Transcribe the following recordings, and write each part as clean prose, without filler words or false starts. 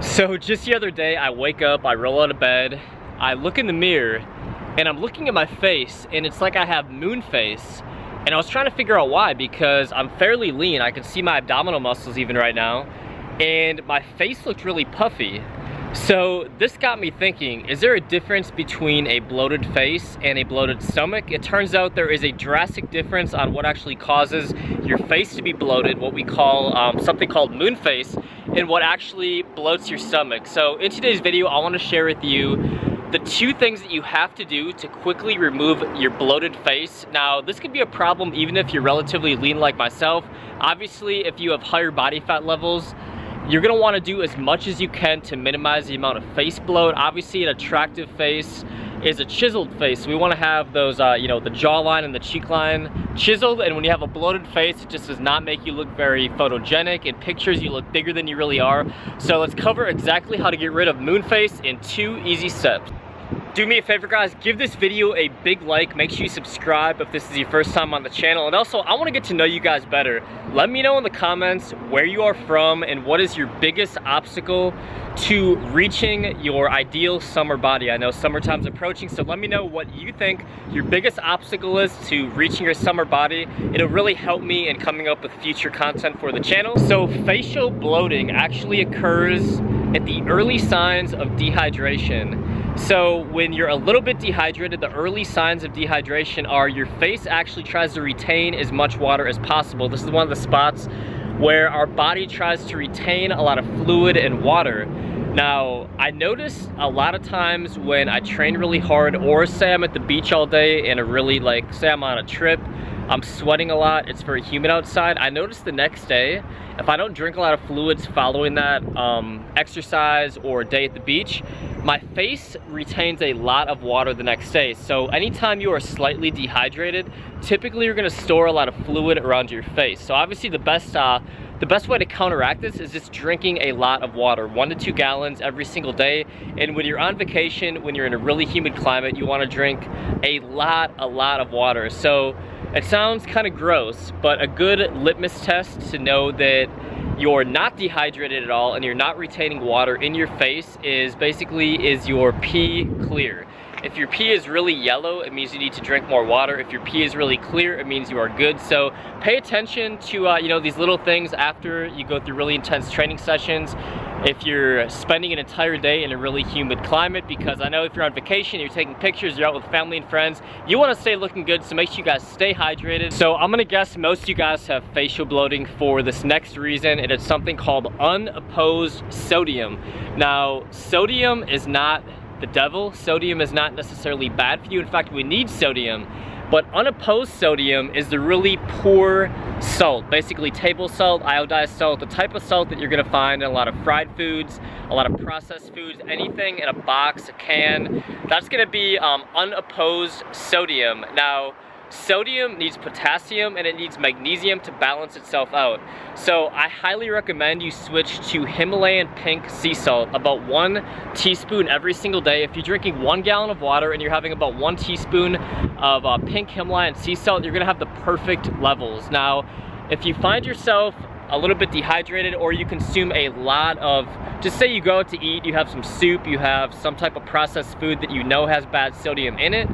So just the other day, I wake up, I roll out of bed, I look in the mirror, and I'm looking at my face, and it's like I have moon face. And I was trying to figure out why, because I'm fairly lean. I can see my abdominal muscles even right now, and my face looked really puffy. So this got me thinking, is there a difference between a bloated face and a bloated stomach? It turns out there is a drastic difference on what actually causes your face to be bloated, what we call something called moon face, and what actually bloats your stomach. So in today's video, I want to share with you the 2 things that you have to do to quickly remove your bloated face. Now, this could be a problem even if you're relatively lean like myself. Obviously, if you have higher body fat levels, you're gonna wanna do as much as you can to minimize the amount of face bloat. Obviously, an attractive face is a chiseled face. We wanna have those, you know, the jawline and the cheek line chiseled, and when you have a bloated face, it just does not make you look very photogenic. In pictures, you look bigger than you really are. So let's cover exactly how to get rid of moon face in 2 easy steps. Do me a favor, guys, give this video a big like. Make sure you subscribe if this is your first time on the channel. And also, I want to get to know you guys better. Let me know in the comments where you are from and what is your biggest obstacle to reaching your ideal summer body. I know summertime's approaching, so let me know what you think your biggest obstacle is to reaching your summer body. It'll really help me in coming up with future content for the channel. So facial bloating actually occurs at the early signs of dehydration. So when you're a little bit dehydrated, the early signs of dehydration are your face actually tries to retain as much water as possible. This is one of the spots where our body tries to retain a lot of fluid and water. Now, I notice a lot of times when I train really hard, or say I'm at the beach all day and say I'm on a trip, I'm sweating a lot, it's very humid outside, I notice the next day, if I don't drink a lot of fluids following that exercise or day at the beach, my face retains a lot of water the next day. So anytime you are slightly dehydrated, typically you're gonna store a lot of fluid around your face. So obviously the best way to counteract this is just drinking a lot of water, 1 to 2 gallons every single day. And when you're on vacation, when you're in a really humid climate, you wanna drink a lot of water. So it sounds kind of gross, but a good litmus test to know that you're not dehydrated at all and you're not retaining water in your face is your pee clear? If your pee is really yellow, it means you need to drink more water. If your pee is really clear, it means you are good. So pay attention to you know, these little things after you go through really intense training sessions. If you're spending an entire day in a really humid climate, because I know if you're on vacation, you're taking pictures, you're out with family and friends, you want to stay looking good, so make sure you guys stay hydrated. So I'm gonna guess most of you guys have facial bloating for this next reason, and it's something called unopposed sodium. Now, sodium is not the devil. Sodium is not necessarily bad for you. In fact, we need sodium. But unopposed sodium is the really poor salt, basically table salt, iodized salt, the type of salt that you're gonna find in a lot of fried foods, a lot of processed foods, anything in a box, a can. That's gonna be unopposed sodium. Now, sodium needs potassium and it needs magnesium to balance itself out. So I highly recommend you switch to Himalayan pink sea salt, about 1 teaspoon every single day. If you're drinking 1 gallon of water and you're having about 1 teaspoon of pink Himalayan sea salt, you're gonna have the perfect levels. Now, if you find yourself a little bit dehydrated, or you consume a lot of, just say you go out to eat, you have some soup, you have some type of processed food that you know has bad sodium in it,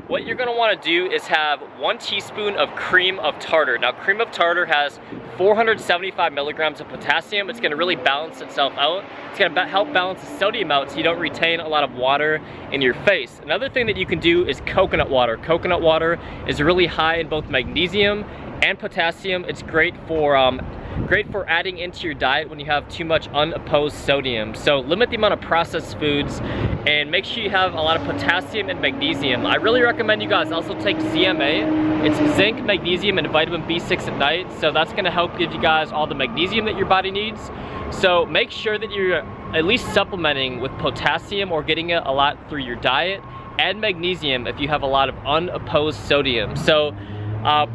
what you're gonna wanna do is have 1 teaspoon of cream of tartar. Now, cream of tartar has 475 milligrams of potassium. It's gonna really balance itself out. It's gonna help balance the sodium out so you don't retain a lot of water in your face. Another thing that you can do is coconut water. Coconut water is really high in both magnesium and potassium. It's great for adding into your diet when you have too much unopposed sodium. So limit the amount of processed foods and make sure you have a lot of potassium and magnesium. I really recommend you guys also take ZMA. It's zinc, magnesium, and vitamin B6 at night. So that's gonna help give you guys all the magnesium that your body needs. So make sure that you're at least supplementing with potassium or getting it a lot through your diet, and magnesium if you have a lot of unopposed sodium. So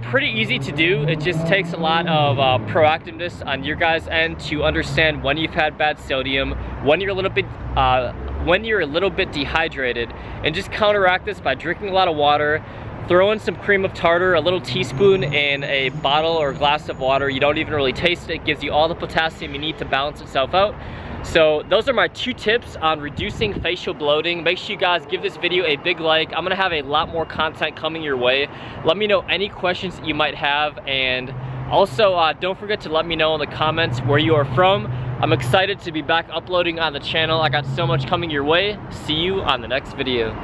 pretty easy to do. It just takes a lot of proactiveness on your guys' end to understand when you've had bad sodium, when you're a little bit dehydrated, and just counteract this by drinking a lot of water. Throw in some cream of tartar, a little teaspoon in a bottle or glass of water. You don't even really taste it. It gives you all the potassium you need to balance itself out. So those are my 2 tips on reducing facial bloating. Make sure you guys give this video a big like. I'm gonna have a lot more content coming your way. Let me know any questions that you might have, and also don't forget to let me know in the comments where you are from. I'm excited to be back uploading on the channel. I got so much coming your way. See you on the next video.